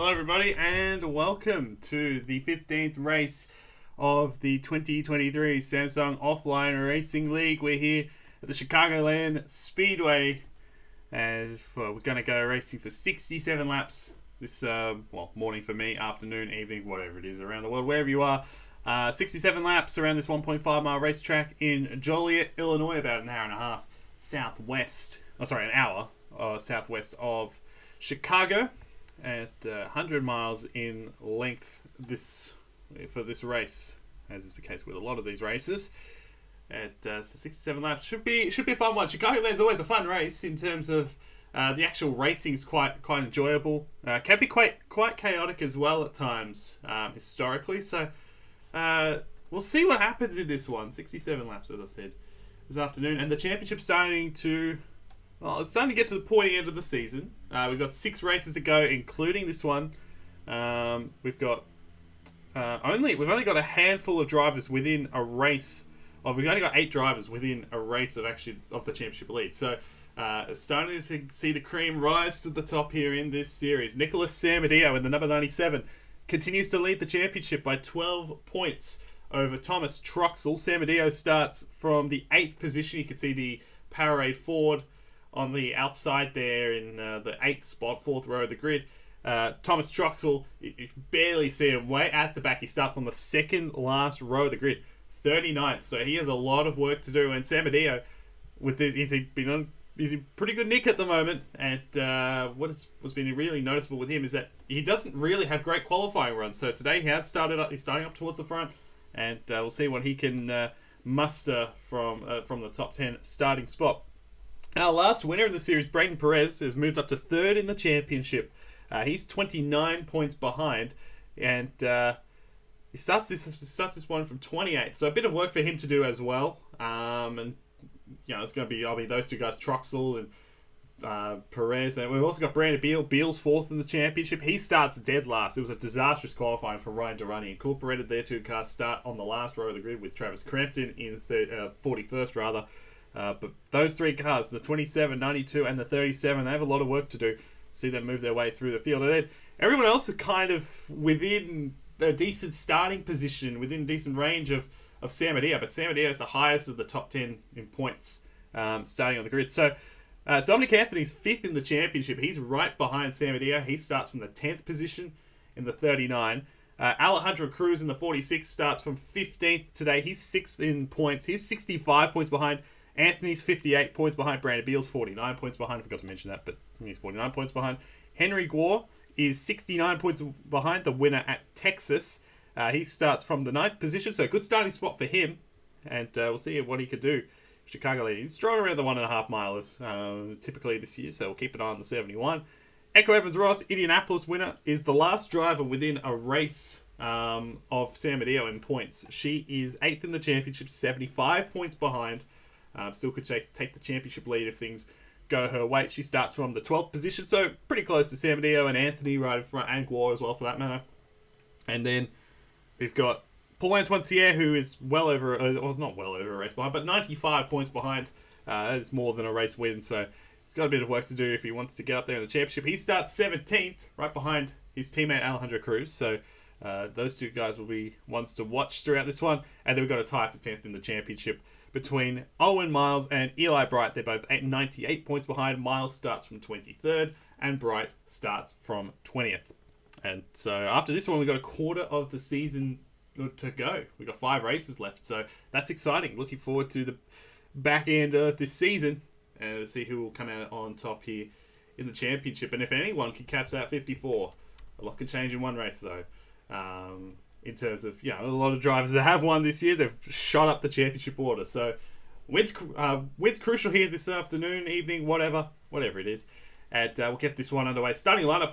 Hello everybody and welcome to the 15th race of the 2023 Samsung Offline Racing League. We're here at the Chicagoland Speedway and we're going to go racing for 67 laps this morning for me, afternoon, evening, whatever it is around the world, wherever you are. 67 laps around this 1.5 mile racetrack in Joliet, Illinois, about an hour and a half southwest, an hour southwest of Chicago, at 100 miles in length for this race, as is the case with a lot of these races. At 67 laps, should be a fun one. Chicagoland's always a fun race in terms of the actual racing is quite enjoyable. Can be quite chaotic as well at times historically. So we'll see what happens in this one. 67 laps, as I said, this afternoon, and the championship's starting to. Well, it's starting to get to the pointy end of the season. We've got 6 races to go, including this one. We've only got a handful of drivers within a race. We've only got 8 drivers within a race of the championship lead. So, starting to see the cream rise to the top here in this series. Nicholas Samadeo in the number 97 continues to lead the championship by 12 points over Thomas Troxel. Samadeo starts from the 8th position. You can see the Powerade Ford on the outside there in the 8th spot, 4th row of the grid. Thomas Troxel, you can barely see him way at the back. He starts on the 2nd last row of the grid, 39th. So he has a lot of work to do. And Samadeo, with this, he's in pretty good nick at the moment. And what's been really noticeable with him is that he doesn't really have great qualifying runs. So today he's starting up towards the front, and we'll see what he can muster from the top 10 starting spot. Our last winner in the series, Braden Perez, has moved up to 3rd in the championship. He's 29 points behind, and he starts this one from 28. So a bit of work for him to do as well. And it's going to be those two guys, Troxel and Perez, and we've also got Brandon Beal. Beal's 4th in the championship. He starts dead last. It was a disastrous qualifying for Ryan Durrani. Incorporated their 2 cars start on the last row of the grid with Travis Crampton in 41st rather. But those 3 cars, the 27, 92, and the 37, they have a lot of work to do. See them move their way through the field. And then everyone else is kind of within a decent starting position, within decent range of Samadeo. But Samadeo is the highest of the top 10 in points starting on the grid. So Dominic Anthony's 5th in the championship. He's right behind Samadeo. He starts from the 10th position in the 39. Alejandro Cruz in the 46 starts from 15th today. He's 6th in points. He's 65 points behind. Anthony's 58 points behind. Brandon Beal's 49 points behind. I forgot to mention that, but he's 49 points behind. Henry Gore is 69 points behind, the winner at Texas. He starts from the 9th position, so a good starting spot for him. And we'll see what he could do. Chicagoland, he's strong around the 1.5 milers typically this year, so we'll keep an eye on the 71. Echo Evans-Ross, Indianapolis winner, is the last driver within a race of Samadeo in points. She is 8th in the championship, 75 points behind. Still could take the championship lead if things go her way. She starts from the 12th position, so pretty close to Samadeo and Anthony right in front, and Gore as well for that matter. And then we've got Paul-Antoine Sierre, who is not well over a race behind, but 95 points behind. That is more than a race win, so he's got a bit of work to do if he wants to get up there in the championship. He starts 17th, right behind his teammate Alejandro Cruz, so those 2 guys will be ones to watch throughout this one. And then we've got a tie for 10th in the championship between Owen Miles and Eli Bright. They're both 98 points behind. Miles starts from 23rd and Bright starts from 20th. And so after this one, we've got a quarter of the season to go. We've got 5 races left, so that's exciting. Looking forward to the back end of this season and see who will come out on top here in the championship. And if anyone can catch that 54, a lot can change in one race though. In terms of, a lot of drivers that have won this year, they've shot up the championship order. So, wins crucial here this afternoon, evening, whatever it is. And we'll get this one underway. Starting lineup,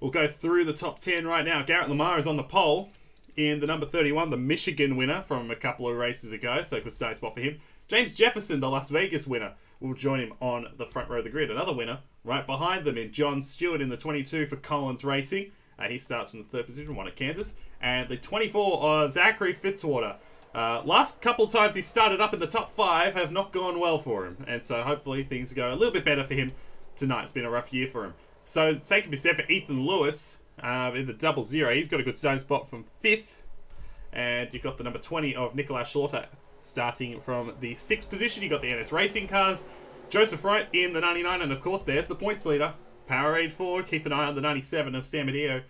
we'll go through the top 10 right now. Garrett Lamar is on the pole in the number 31, the Michigan winner from a couple of races ago. So, good starting spot for him. James Jefferson, the Las Vegas winner, will join him on the front row of the grid. Another winner right behind them in John Stewart in the 22 for Collins Racing. He starts from the 3rd position, won at Kansas. And the 24, Zachary Fitzwater. Last couple of times he started up in the top 5 have not gone well for him. And so hopefully things go a little bit better for him tonight. It's been a rough year for him. So same can be said for Ethan Lewis. in the 00. He's got a good starting spot from 5th. And you've got the number 20 of Nikolai Schlorter starting from the 6th position. You've got the NS Racing cars. Joseph Wright in the 99. And of course, there's the points leader. Powerade Ford. Keep an eye on the 97 of Sam Adio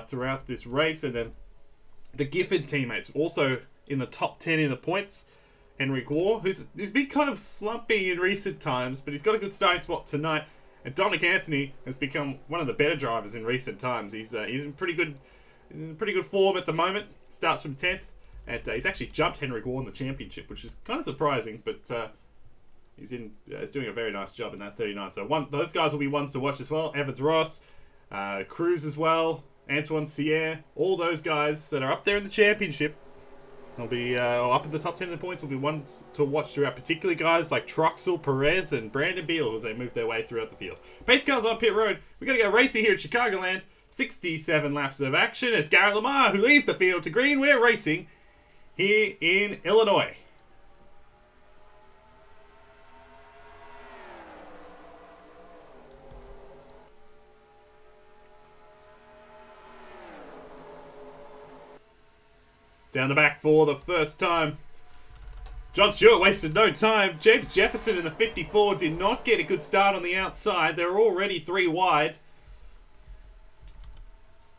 throughout this race. And then the Gifford teammates also in the top 10 in the points. Henry Gore, who's been kind of slumping in recent times, but he's got a good starting spot tonight. And Dominic Anthony has become one of the better drivers in recent times. He's in pretty good form at the moment. Starts from 10th, and he's actually jumped Henry Gore in the championship, which is kind of surprising. But he's doing a very nice job in that 39. So those guys will be ones to watch as well. Evans Ross, Cruz as well, Antoine Sierre, all those guys that are up there in the championship. They'll be up in the top 10 in the points. Will be ones to watch throughout, particularly guys like Troxel, Perez, and Brandon Beal as they move their way throughout the field. Pace cars on pit road. We're going to go racing here at Chicagoland. 67 laps of action. It's Garrett Lamar who leads the field to green. We're racing here in Illinois. Down the back for the first time. John Stewart wasted no time. James Jefferson in the 54 did not get a good start on the outside. They were already 3 wide.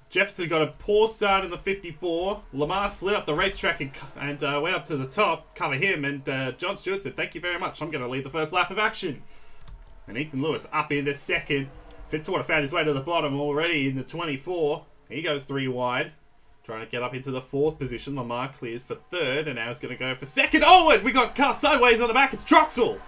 Jefferson got a poor start in the 54. Lamar slid up the racetrack and went up to the top, cover him, and John Stewart said, "Thank you very much. I'm going to lead the first lap of action." And Ethan Lewis up into second. Fitzwater found his way to the bottom already in the 24. He goes 3 wide. Trying to get up into the 4th position. Lamar clears for 3rd, and now he's going to go for 2nd. Oh, and we got car sideways on the back. It's Troxel.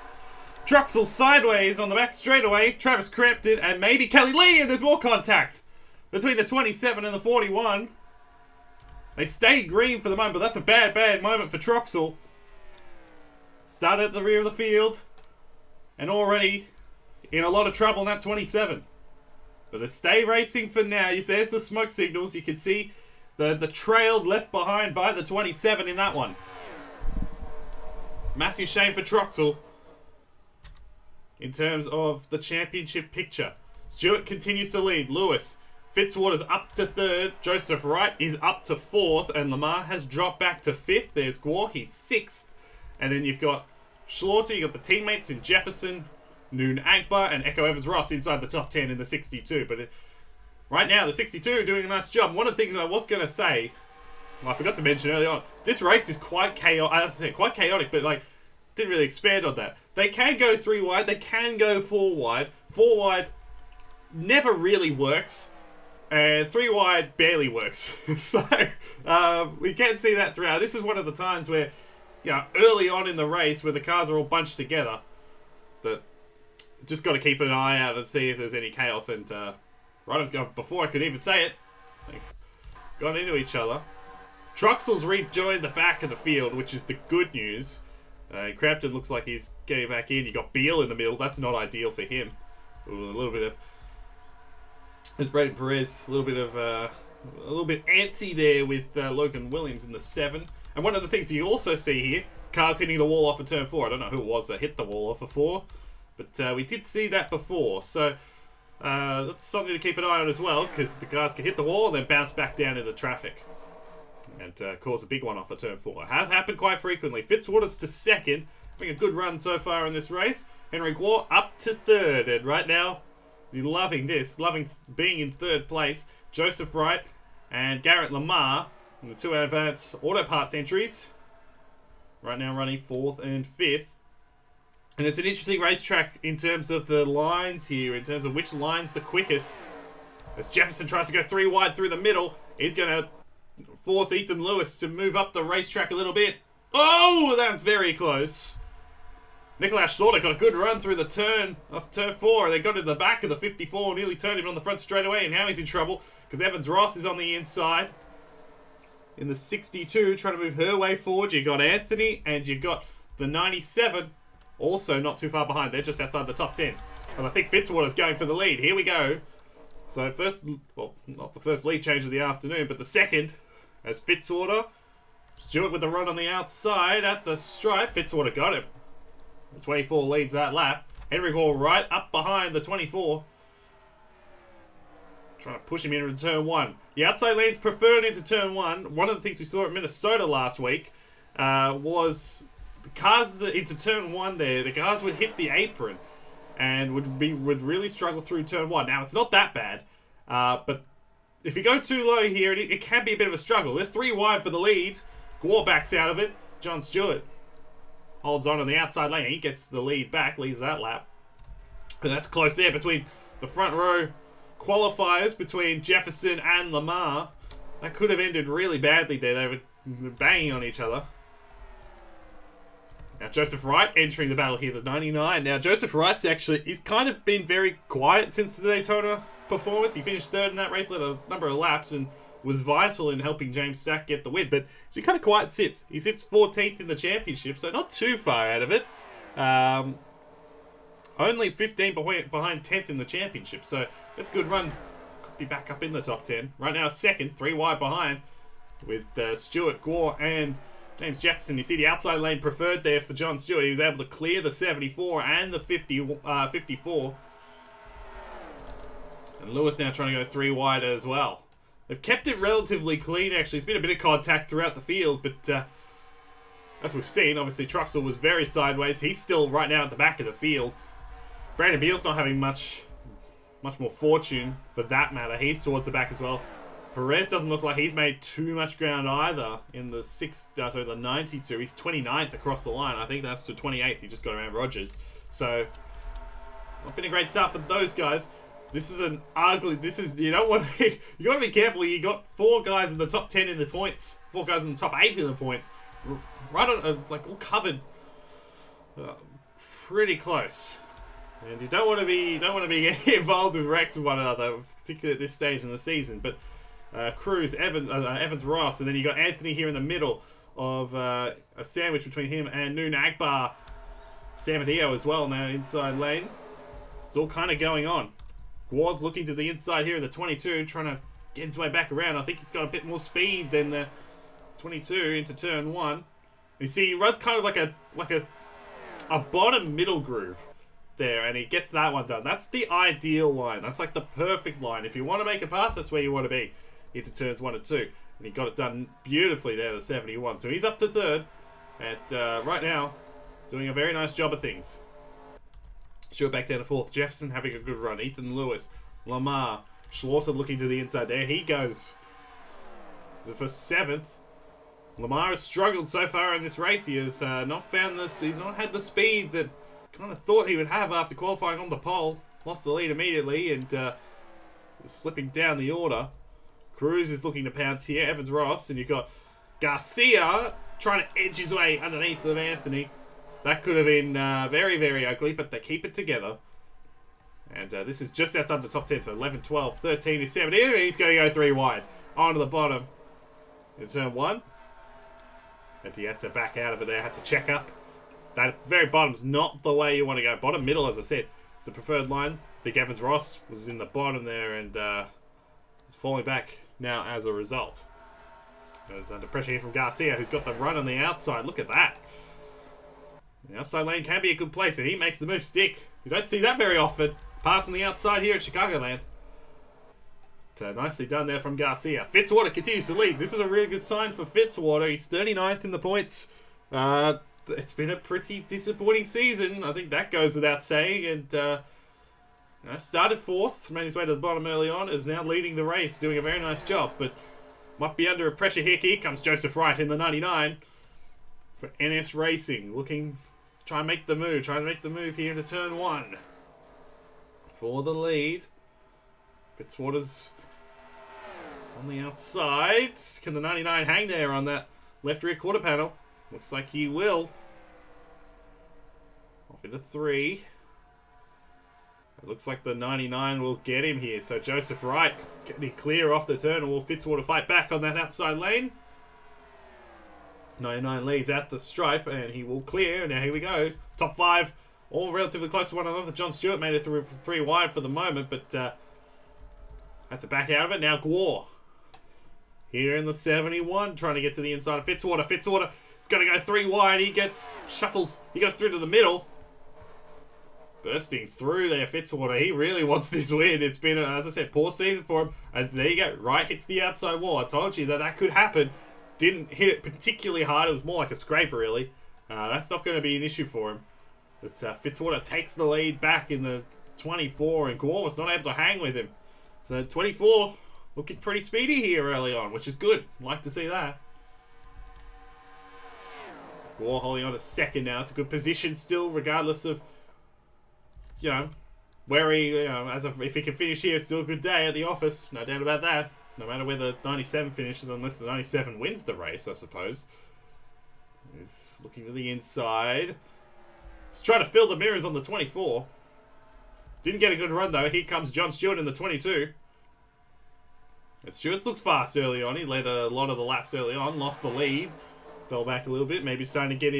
Troxel sideways on the back straightaway. Travis Crampton and maybe Kelly Lee, and there's more contact between the 27 and the 41. They stay green for the moment, but that's a bad moment for Troxel. Started at the rear of the field, and already in a lot of trouble in that 27. But they stay racing for now. There's the smoke signals. You can see the trail left behind by the 27 in that one. Massive shame for Troxel in terms of the championship picture. Stewart continues to lead. Lewis. Fitzwater's up to 3rd. Joseph Wright is up to 4th. And Lamar has dropped back to 5th. There's Gore. He's 6th. And then you've got Schlorter. You've got the teammates in Jefferson, Noon Agbar, and Echo Evans Ross inside the top 10 in the 62. But right now, the 62 are doing a nice job. One of the things I was going to say, well, I forgot to mention earlier on, this race is quite chaotic, but didn't really expand on that. They can go 3 wide, they can go 4 wide. 4 wide never really works, and 3 wide barely works. So we can see that throughout. This is one of the times where, early on in the race, where the cars are all bunched together, that just got to keep an eye out and see if there's any chaos. And right before I could even say it, they got into each other. Troxel's rejoined the back of the field, which is the good news. Crampton looks like he's getting back in. You got Beal in the middle. That's not ideal for him. A little bit of, there's Braden Perez. A little bit antsy there with Logan Williams in the 7. And one of the things you also see here, cars hitting the wall off of turn 4. I don't know who it was that hit the wall off of 4, but we did see that before. So that's something to keep an eye on as well, because the guys can hit the wall and then bounce back down into traffic and cause a big one off of turn 4. It has happened quite frequently. Fitzwater's to 2nd, having a good run so far in this race. Henry Gore up to 3rd, and right now, you're loving this, loving being in 3rd place. Joseph Wright and Garrett Lamar in the 2 advanced auto parts entries. Right now running 4th and 5th. And it's an interesting racetrack in terms of the lines here, in terms of which line's the quickest. As Jefferson tries to go 3 wide through the middle, he's going to force Ethan Lewis to move up the racetrack a little bit. Oh, that was very close. Nikolai Schlorter got a good run through the turn of turn 4. They got to the back of the 54, nearly turned him on the front straight away, and now he's in trouble because Evans Ross is on the inside. In the 62, trying to move her way forward. You got Anthony and you got the 97, also not too far behind. They're just outside the top 10. And I think Fitzwater's going for the lead. Here we go. So first, well, not the first lead change of the afternoon, but the second, as Fitzwater. Stewart with the run on the outside at the stripe. Fitzwater got him. The 24 leads that lap. Henry Gore right up behind the 24. Trying to push him into turn 1. The outside lane's preferred into turn 1. One of the things we saw at Minnesota last week was the cars that into turn 1 there, the cars would hit the apron and would really struggle through turn 1. Now, it's not that bad, but if you go too low here, it can be a bit of a struggle. They're 3 wide for the lead. Gore backs out of it. John Stewart holds on the outside lane. He gets the lead back, leads that lap. But that's close there between the front row qualifiers, between Jefferson and Lamar. That could have ended really badly there. They were banging on each other. Now Joseph Wright entering the battle here, the 99. Now Joseph Wright's he's kind of been very quiet since the Daytona performance. He finished 3rd in that race, led a number of laps, and was vital in helping James Stack get the win. But he's been kind of quiet since. He sits 14th in the championship, so not too far out of it. Only 15 behind 10th in the championship, so that's a good run. Could be back up in the top 10. Right now 2nd, 3 wide behind, with Stewart, Gore, and James Jefferson. You see the outside lane preferred there for John Stewart. He was able to clear the 74 and the 54. And Lewis now trying to go 3 wide as well. They've kept it relatively clean, actually. It's been a bit of contact throughout the field, but as we've seen, obviously Truxell was very sideways. He's still right now at the back of the field. Brandon Beal's not having much more fortune for that matter. He's towards the back as well. Perez doesn't look like he's made too much ground either in the the 92. He's 29th across the line. I think that's to 28th. He just got around Rogers. So, not been a great start for those guys. This is an ugly. You don't want to. You got to be careful. You got 4 guys in the top 10 in the points. 4 guys in the top 8 in the points. Right on, like all covered. Pretty close. And you don't want to be getting involved with wrecks with one another, particularly at this stage in the season. But Cruz, Evans, Ross, and then you got Anthony here in the middle of a sandwich between him and Noon Akbar, Samadio as well now inside lane. It's all kind of going on. Guard's looking to the inside here in the 22, trying to get his way back around. I think he's got a bit more speed than the 22 into turn 1. You see, he runs kind of like a bottom middle groove there, and he gets that one done. That's the ideal line. That's like the perfect line. If you want to make a pass, that's where you want to be into turns 1 and 2. And he got it done beautifully there, the 71. So he's up to 3rd, and right now, doing a very nice job of things. Stewart back down to 4th. Jefferson having a good run. Ethan Lewis, Lamar, Schlosser looking to the inside. There he goes. So for 7th. Lamar has struggled so far in this race. He has not found this. He's not had the speed that kind of thought he would have after qualifying on the pole. Lost the lead immediately and is slipping down the order. Cruz is looking to pounce here. Evans Ross, and you've got Garcia trying to edge his way underneath of Anthony. That could have been very, very ugly, but they keep it together. And this is just outside the top 10, so 11, 12, 13 is 17. He's going to go 3 wide. Onto the bottom in turn 1. And he had to back out of it there, had to check up. That very bottom's not the way you want to go. Bottom, middle, as I said, is the preferred line. I think Evans Ross was in the bottom there and is falling back now as a result. There's under pressure here from Garcia, who's got the run on the outside. Look at that. The outside lane can be a good place, and he makes the move stick. You don't see that very often. Passing the outside here at Chicagoland. Nicely done there from Garcia. Fitzwater continues to lead. This is a really good sign for Fitzwater. He's 39th in the points. It's been a pretty disappointing season. I think that goes without saying. And started 4th, made his way to the bottom early on, is now leading the race, doing a very nice job. But might be under pressure here. Here comes Joseph Wright in the 99 for NS Racing. Try and make the move here into turn 1 for the lead. Fitzwater's on the outside. Can the 99 hang there on that left rear quarter panel? Looks like he will. Off into 3. It looks like the 99 will get him here. So Joseph Wright getting clear off the turn, and will Fitzwater fight back on that outside lane. 99 leads at the stripe, and he will clear. Now here we go. Top 5, all relatively close to one another. John Stewart made it through 3 wide for the moment, but had to back out of it. Now Gore here in the 71, trying to get to the inside of Fitzwater. Fitzwater is going to go 3 wide. He shuffles. He goes through to the middle. Bursting through there, Fitzwater. He really wants this win. It's been, as I said, poor season for him. And there you go. Right hits the outside wall. I told you that could happen. Didn't hit it particularly hard. It was more like a scraper, really. That's not going to be an issue for him. But Fitzwater takes the lead back in the 24, and Gore was not able to hang with him. So 24 looking pretty speedy here early on, which is good. Like to see that. Gore holding on to second now. It's a good position still, regardless of, you know, where he, if he can finish here, it's still a good day at the office. No doubt about that. No matter where the 97 finishes, unless the 97 wins the race, I suppose. He's looking to the inside. He's trying to fill the mirrors on the 24. Didn't get a good run, though. Here comes John Stewart in the 22. And Stewart's looked fast early on. He led a lot of the laps early on. Lost the lead. Fell back a little bit. Maybe starting to get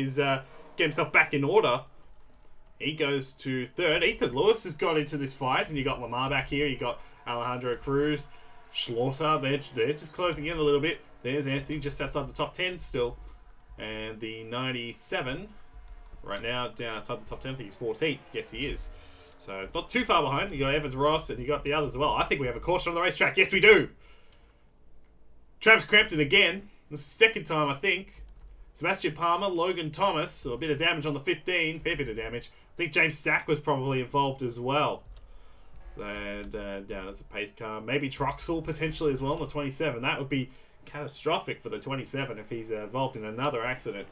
himself back in order. He goes to third. Ethan Lewis has got into this fight. And you got Lamar back here. You got Alejandro Cruz. Schlaughter. They're just closing in a little bit. There's Anthony just outside the top 10 still. And the 97 right now down outside the top 10. I think he's 14th. Yes, he is. So not too far behind. You got Evans Ross and you got the others as well. I think we have a caution on the racetrack. Yes, we do. Travis Crampton again. This is the second time, I think. Sebastian Palmer, Logan Thomas. So a bit of damage on the 15. Fair bit of damage. I think James Stack was probably involved as well. And down as a pace car. Maybe Troxel potentially as well on the 27. That would be catastrophic for the 27 if he's involved in another accident.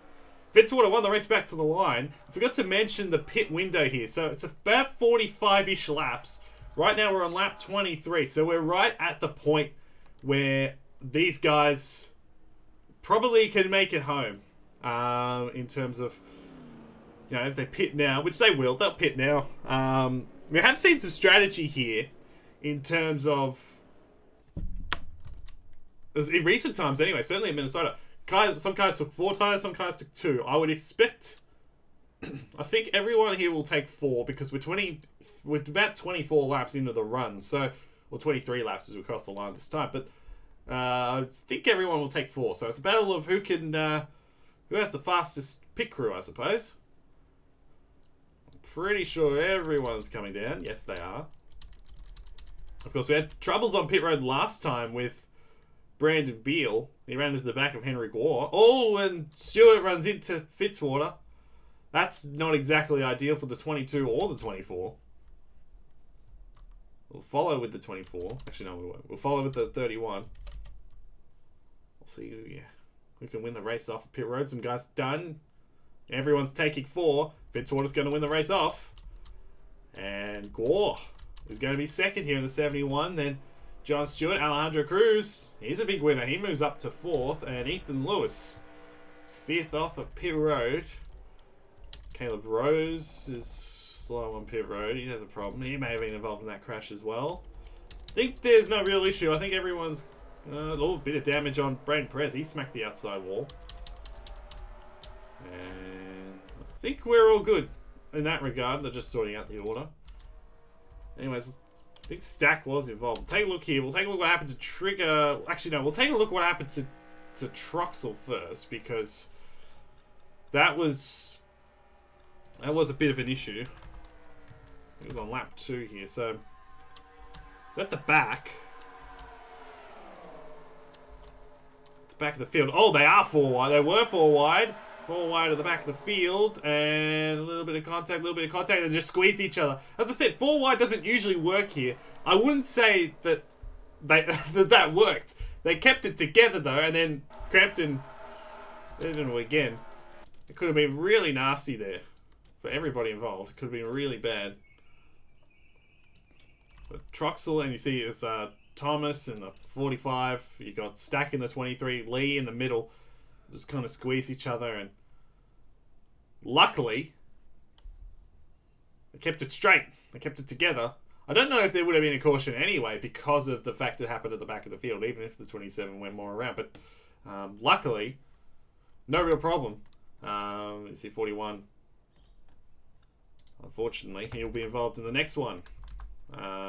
Fitzwater won the race back to the line. I forgot to mention the pit window here. So it's about 45-ish laps. Right now we're on lap 23. So we're right at the point where these guys probably can make it home. In terms of, you know, if they pit now, which they will, they'll pit now. We have seen some strategy here in terms of, in recent times anyway, certainly in Minnesota, some guys took 4 tires, some guys took 2. I would expect, I think everyone here will take 4 because we're about 24 laps into the run. So, well, 23 laps as we cross the line this time. But I think everyone will take 4. So it's a battle of who has the fastest pit crew, I suppose. I'm pretty sure everyone's coming down. Yes, they are. Of course, we had troubles on pit road last time with Brandon Beal. He ran into the back of Henry Gore. Oh, and Stewart runs into Fitzwater. That's not exactly ideal for the 22 or the 24. We'll follow with the 24. Actually, no, we won't. We'll follow with the 31. We'll see who can win the race off of pit road. Some guys done. Everyone's taking 4. Fitzwater's going to win the race off. And Gore is going to be second here in the 71. Then John Stewart, Alejandro Cruz. He's a big winner. He moves up to 4th. And Ethan Lewis is 5th off of pit road. Caleb Rose is slow on pit road. He has a problem. He may have been involved in that crash as well. I think there's no real issue. I think everyone's a little bit of damage on Braden Perez. He smacked the outside wall. And I think we're all good in that regard. They're just sorting out the order. Anyways, I think Stack was involved. Take a look here. We'll take a look what happened to Trigger. Actually, no. We'll take a look what happened to Troxel first, because that was a bit of an issue. It was on lap 2 here. So it's at the back. Back of the field. Oh, they are 4 wide. They were 4 wide. 4 wide at the back of the field. And a little bit of contact, They just squeezed each other. As I said, 4 wide doesn't usually work here. I wouldn't say that that worked. They kept it together, though. And then Crampton, they didn't know again. It could have been really nasty there for everybody involved. It could have been really bad. But Troxel, and you see it's Thomas in the 45. You got Stack in the 23. Lee in the middle. Just kind of squeeze each other. And luckily, they kept it straight. They kept it together. I don't know if there would have been a caution anyway because of the fact it happened at the back of the field, even if the 27 went more around. But luckily, no real problem. You see 41. Unfortunately, he'll be involved in the next one.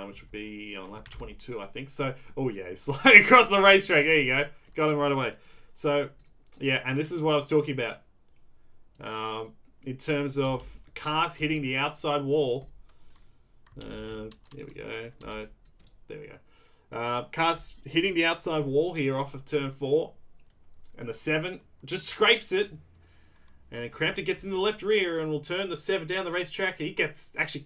Which would be on lap 22, I think. So, oh yeah, he's sliding across the racetrack. There you go. Got him right away. So, yeah, and this is what I was talking about. In terms of cars hitting the outside wall, There we go. No, there we go. Car's hitting the outside wall here off of turn 4. And the 7 just scrapes it. And Crampton gets in the left rear and will turn the 7 down the racetrack. He gets, actually,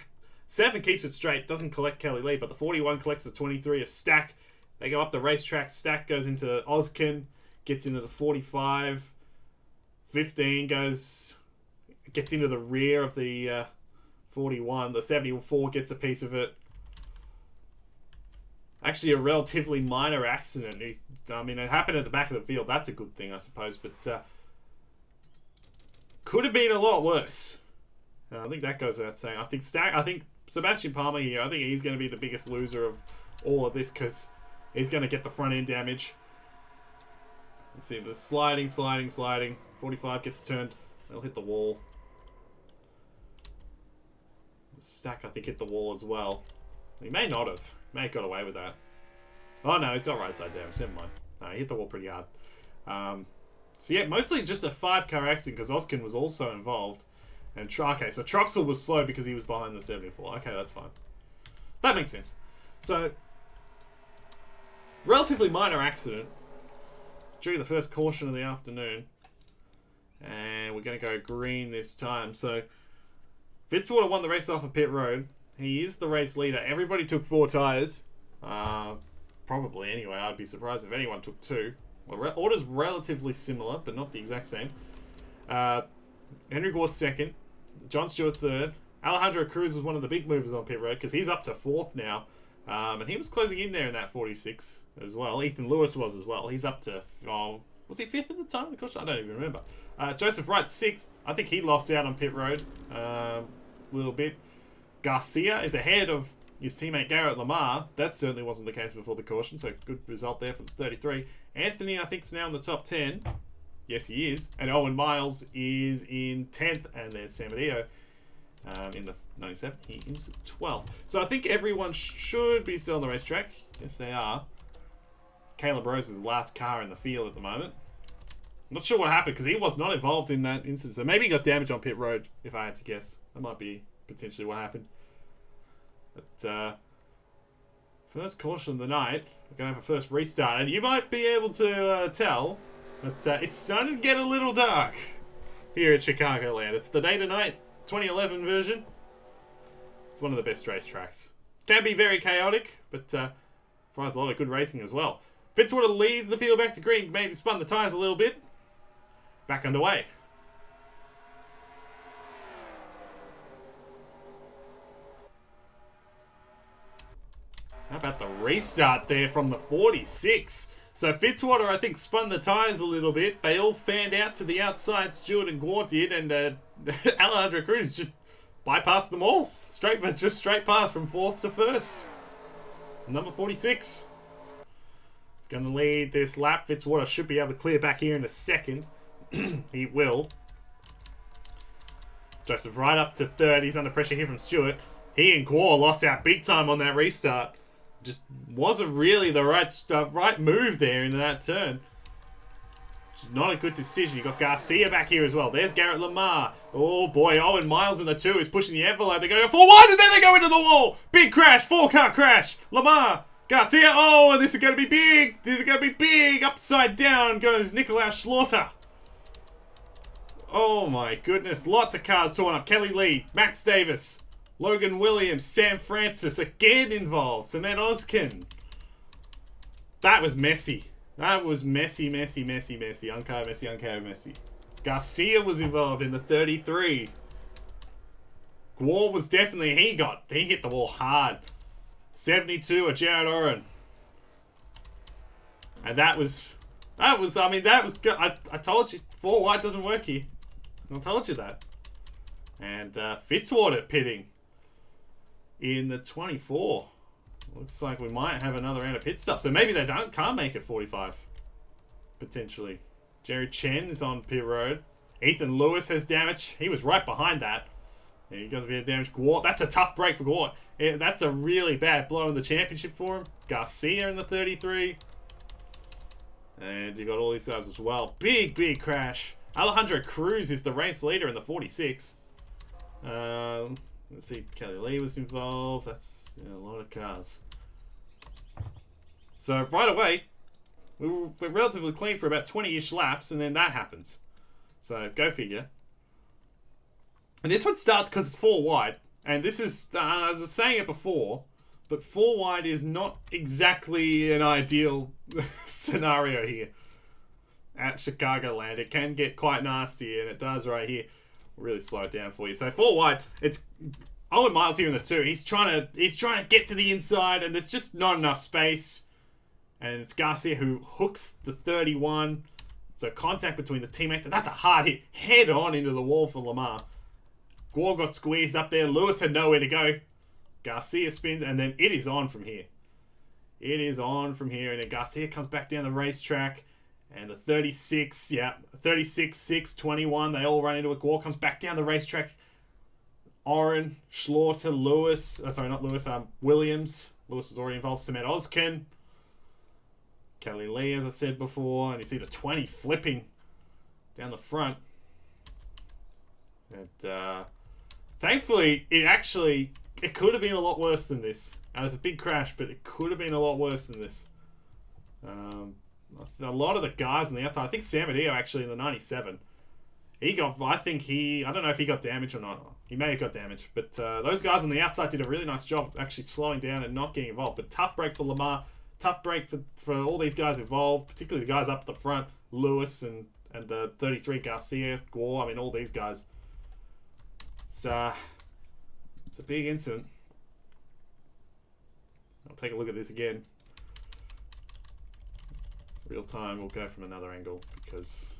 7 keeps it straight, doesn't collect Kelly Lee, but the 41 collects the 23 of Stack. They go up the racetrack. Stack goes into Ozkin, gets into the 45. 15 gets into the rear of the 41. The 74 gets a piece of it. Actually, a relatively minor accident. I mean, it happened at the back of the field. That's a good thing, I suppose, but could have been a lot worse. I think that goes without saying. I think Sebastian Palmer here, I think he's going to be the biggest loser of all of this because he's going to get the front end damage. You see the sliding. 45 gets turned. They'll hit the wall. The Stack, I think, hit the wall as well. He may not have. May have got away with that. Oh no, he's got right side damage. Never mind. No, he hit the wall pretty hard. So yeah, mostly just a 5-car accident because Oskin was also involved. And okay, so Troxel was slow because he was behind the 74. Okay, that's fine. That makes sense. So, relatively minor accident. Due to the first caution of the afternoon. And we're going to go green this time. So, Fitzwater won the race off of pit road. He is the race leader. Everybody took 4 tyres. Probably anyway. I'd be surprised if anyone took 2. Well, order's relatively similar, but not the exact same. Henry Gore 2nd. John Stewart 3rd. Alejandro Cruz was one of the big movers on pit road because he's up to 4th now. And he was closing in there in that 46 as well. Ethan Lewis was as well. He's up to... was he 5th at the time of the caution? I don't even remember. Joseph Wright 6th. I think he lost out on pit road a little bit. Garcia is ahead of his teammate Garrett Lamar. That certainly wasn't the case before the caution, so good result there for the 33. Anthony, I think, is now in the top 10. Yes, he is. And Owen Miles is in 10th, and there's Sam Adeo in the 97. He is 12th. So I think everyone should be still on the racetrack. Yes, they are. Caleb Rose is the last car in the field at the moment. I'm not sure what happened because he was not involved in that incident. So maybe he got damage on pit road, if I had to guess. That might be potentially what happened. But first caution of the night. We're going to have a first restart. And you might be able to tell that it's starting to get a little dark here at Chicagoland. It's the day to night 2011 version. It's one of the best racetracks. Can be very chaotic, but provides a lot of good racing as well. Fitzwater leads the field back to green. Maybe spun the tyres a little bit. Back underway. How about the restart there from the 46? So Fitzwater, I think, spun the tyres a little bit. They all fanned out to the outside. Stewart and Gore did, and Alejandro Cruz just bypassed them all. Straight past from 4th to 1st. Number 46. It's going to lead this lap. Fitzwater should be able to clear back here in a second. He will. Joseph right up to 3rd. He's under pressure here from Stewart. He and Gore lost out big time on that restart. Just wasn't really the right move there into that turn. Just not a good decision. You got Garcia back here as well. There's Garrett Lamar. Oh boy, Owen Miles in the 2 is pushing the envelope. They're going for wide and then they go into the wall. Big crash, 4-car crash. Lamar, Garcia. Oh, and this is going to be big. This is going to be big. Upside down goes Nikolaus Slaughter. Oh my goodness. Lots of cars torn up. Kelly Lee, Max Davis, Logan Williams, Sam Francis again involved. Cement Oskin. That was messy. That was messy. Uncar messy. Garcia was involved in the 33. Gore was definitely, he hit the wall hard. 72 at Jared Oren. And I told you, 4 wide doesn't work here. I told you that. And Fitzwater pitting in the 24. Looks like we might have another round of pit stop. So maybe they can't make it 45. Potentially. Jerry Chen's on pit road. Ethan Lewis has damage. He was right behind that. He does a bit of damage. Gore, that's a tough break for Gore. Yeah, that's a really bad blow in the championship for him. Garcia in the 33. And you got all these guys as well. Big crash. Alejandro Cruz is the race leader in the 46. Let's see, Kelly Lee was involved. That's a lot of cars. So right away, we're relatively clean for about 20-ish laps, and then that happens. So go figure. And this one starts because it's 4 wide. And this is, I was saying it before, but 4 wide is not exactly an ideal scenario here at Chicagoland. It can get quite nasty, and it does right here. We'll really slow it down for you. So 4 wide, it's Owen Miles here in the 2. He's trying to get to the inside, and there's just not enough space. And it's Garcia who hooks the 31. So contact between the teammates, and that's a hard hit, head on into the wall for Lamar. Gore got squeezed up there. Lewis had nowhere to go. Garcia spins, and then it is on from here. It is on from here, and then Garcia comes back down the racetrack, and the 36, 6, 21, they all run into it. Gore comes back down the racetrack. Oren, Schlaughter, Lewis, not Lewis, Williams. Lewis was already involved. Samet Oskin. Kelly Lee, as I said before, and you see the 20 flipping down the front. And thankfully, it could have been a lot worse than this. It was a big crash, but it could have been a lot worse than this. A lot of the guys on the outside, I think Sam Adeo actually in the 97, I don't know if he got damaged or not. He may have got damaged, but those guys on the outside did a really nice job actually slowing down and not getting involved. But tough break for Lamar, tough break for all these guys involved, particularly the guys up the front, Lewis and the 33 Garcia, Gore, all these guys. It's a big incident. I'll take a look at this again. Real time, we'll go from another angle because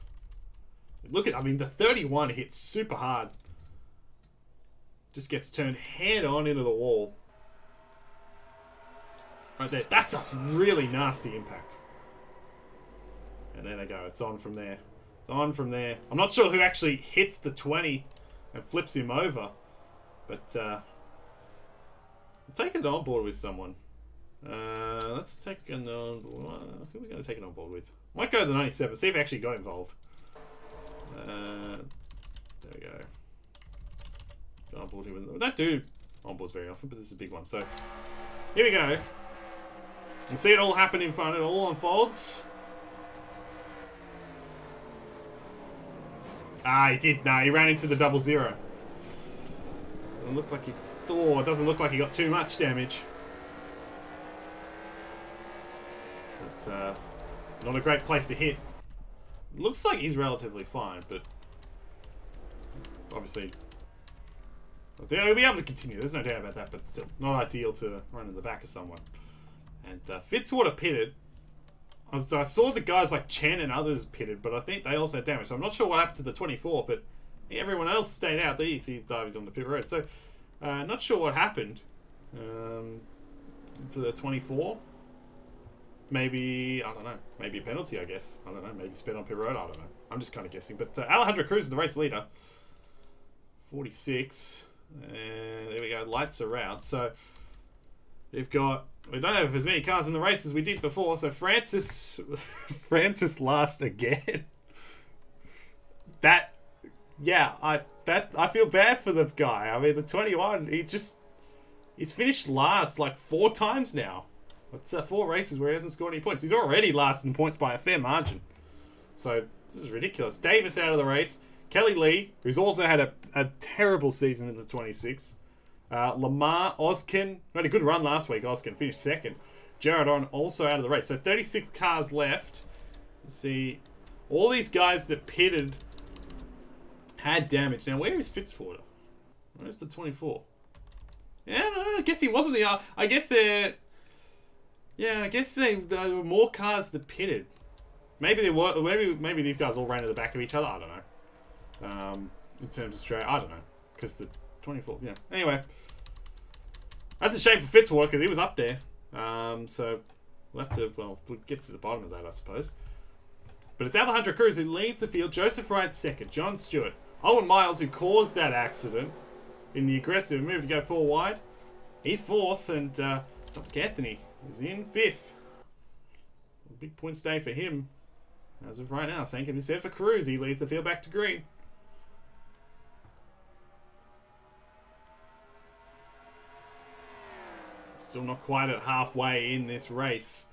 look at, the 31 hits super hard. Just gets turned head on into the wall. Right there. That's a really nasty impact. And there they go. It's on from there. It's on from there. I'm not sure who actually hits the 20 and flips him over. But I'll take it on board with someone. Let's take it on board. Who are we going to take it on board with? Might go to the 97. See if he actually got involved. There we go. Go on board here with. We don't do on boards very often, but this is a big one. So here we go. You see it all happen in front. It all unfolds. He did. No, he ran into the 00. Doesn't look like he. Oh, it doesn't look like he got too much damage. But not a great place to hit. Looks like he's relatively fine, but obviously he'll be able to continue. There's no doubt about that, but still not ideal to run in the back of someone. And Fitzwater pitted. I saw the guys like Chen and others pitted, but I think they also had damage. So I'm not sure what happened to the 24, but everyone else stayed out there. You see diving on the pit road. So not sure what happened to the 24. Maybe, I don't know, maybe a penalty, I guess. I don't know, maybe spin on pit road, I don't know. I'm just kind of guessing. But Alejandro Cruz is the race leader. 46. And there we go, lights are out. So we don't have as many cars in the race as we did before. So Francis last again. I feel bad for the guy. The 21, he's finished last like 4 times now. It's 4 races where he hasn't scored any points. He's already last in points by a fair margin. So this is ridiculous. Davis out of the race. Kelly Lee, who's also had a terrible season in the 26. Lamar, Oskin, had a good run last week. Oskin finished 2nd. Jared On also out of the race. So 36 cars left. Let's see. All these guys that pitted had damage. Now, where is Fitzwater? Where's the 24? Yeah, no, I guess he wasn't the... I guess there were more cars that pitted. Maybe they were. Maybe these guys all ran to the back of each other. I don't know. In terms of straight, I don't know, because the 24. Yeah. Anyway, that's a shame for Fitzwater because he was up there. So we'll have to. Well, we'll get to the bottom of that, I suppose. But it's Alejandro Cruz who leads the field. Joseph Wright 2nd. John Stewart. Owen Miles, who caused that accident in the aggressive move to go 4 wide. He's 4th, and Dominic Anthony is in 5th. A big point stay for him as of right now. Same can be said for Cruz. He leads the field back to green. Still not quite at halfway in this race.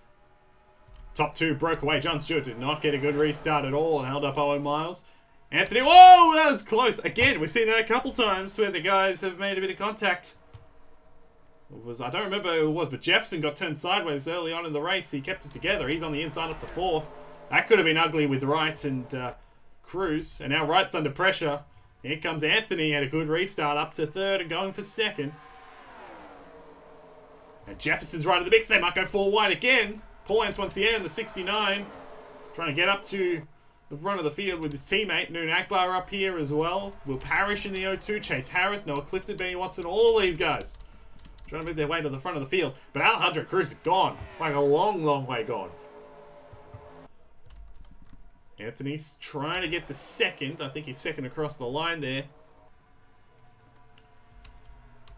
Top two broke away. John Stewart did not get a good restart at all and held up Owen Miles. Anthony, whoa, that was close. Again, we've seen that a couple times where the guys have made a bit of contact. I don't remember who it was, but Jefferson got turned sideways early on in the race. He kept it together. He's on the inside up to fourth. That could have been ugly with Wright and Cruz. And now Wright's under pressure. Here comes Anthony, had a good restart up to third and going for second. And Jefferson's right in the mix. They might go 4 wide again. Paul-Antoine Sierra in the 69. Trying to get up to the front of the field with his teammate. Noon Akbar up here as well. Will Parrish in the 0-2. Chase Harris, Noah Clifton, Benny Watson, all these guys trying to move their way to the front of the field. But Alejandro Cruz is gone. Like a long, long way gone. Anthony's trying to get to second. I think he's second across the line there.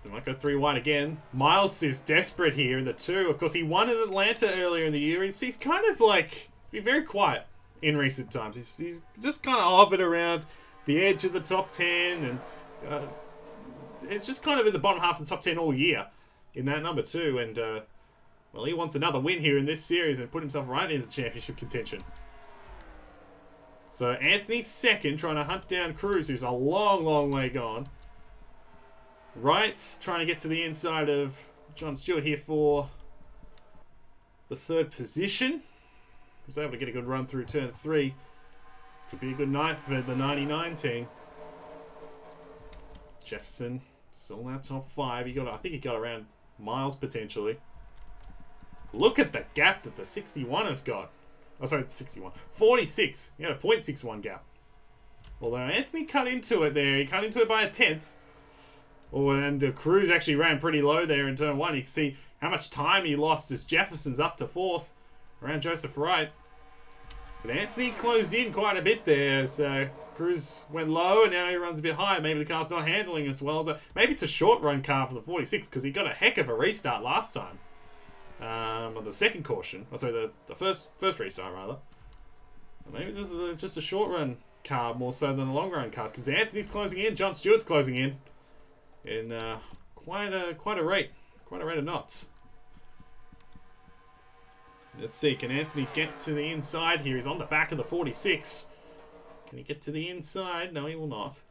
They might go 3 wide again. Miles is desperate here in the 2. Of course, he won in Atlanta earlier in the year. He's kind of like, been very quiet in recent times. He's just kind of hovered around the edge of the top 10. And it's just kind of in the bottom half of the top 10 all year in that number 2. And, well, he wants another win here in this series and put himself right into championship contention. So Anthony's second, trying to hunt down Cruz, who's a long, long way gone. Wright trying to get to the inside of John Stewart here for the 3rd position. He was able to get a good run through turn 3. Could be a good night for the 99 team. Jefferson still now top 5. I think he got around Miles potentially. Look at the gap that the 61 has got. Oh, sorry, it's 61. 46. He had a 0.61 gap. Although Anthony cut into it there. He cut into it by a 10th. Oh, and Cruz actually ran pretty low there in turn 1. You can see how much time he lost as Jefferson's up to 4th around Joseph Wright. But Anthony closed in quite a bit there as Cruz went low and now he runs a bit high. Maybe the car's not handling as well. So maybe it's a short run car for the 46 because he got a heck of a restart last time. On the second caution. Oh, sorry, the first restart rather. Maybe this is just a short run car more so than a long run car because Anthony's closing in, John Stewart's closing in quite a rate of knots. Let's see, can Anthony get to the inside here? He's on the back of the 46. Can he get to the inside? No, he will not.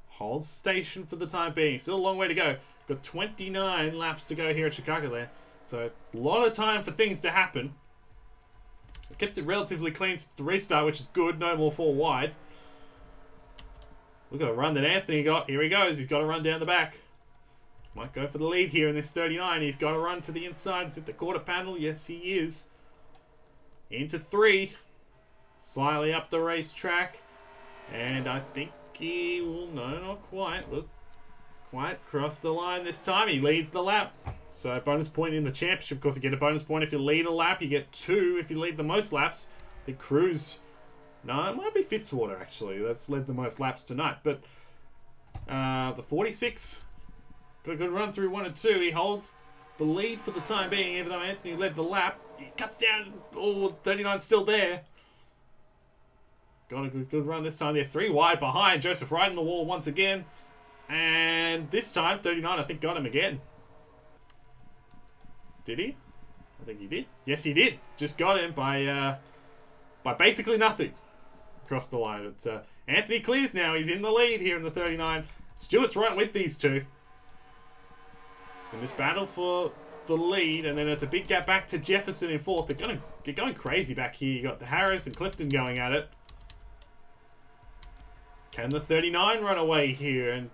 Holds station for the time being. Still a long way to go. Got 29 laps to go here at Chicagoland. So a lot of time for things to happen. I kept it relatively clean since the restart, which is good. No more 4 wide. Look at the run that Anthony got. Here he goes. He's got to run down the back. Might go for the lead here in this 39. He's got to run to the inside. Is it the quarter panel? Yes, he is. Into 3. Slightly up the racetrack. And I think he will... No, not quite. Look. Quite cross the line this time. He leads the lap. So bonus point in the championship. Of course, you get a bonus point if you lead a lap. You get 2 if you lead the most laps. I think Cruz... No, it might be Fitzwater, actually. That's led the most laps tonight. But the 46 got a good run through 1 and 2. He holds the lead for the time being, even though Anthony led the lap. He cuts down. Oh, 39's still there. Got a good run this time. They're 3 wide behind. Joseph Wright in the wall once again. And this time, 39, I think, got him again. Did he? I think he did. Yes, he did. Just got him by basically nothing. Across the line. It's Anthony clears now. He's in the lead here in the 39. Stewart's right with these two. In this battle for the lead, and then it's a big gap back to Jefferson in 4th. They're going to get going crazy back here. You got the Harris and Clifton going at it. Can the 39 run away here? And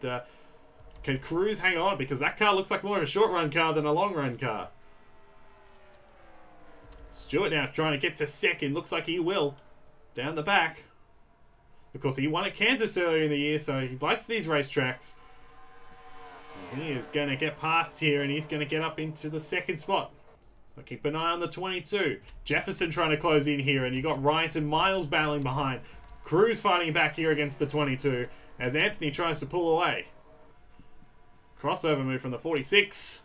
can Cruz hang on? Because that car looks like more of a short run car than a long run car. Stewart now trying to get to second. Looks like he will. Down the back. Because he won at Kansas earlier in the year, so he likes these racetracks. And he is going to get past here, and he's going to get up into the 2nd spot. So keep an eye on the 22. Jefferson trying to close in here, and you got Wright and Miles battling behind. Cruz fighting back here against the 22, as Anthony tries to pull away. Crossover move from the 46.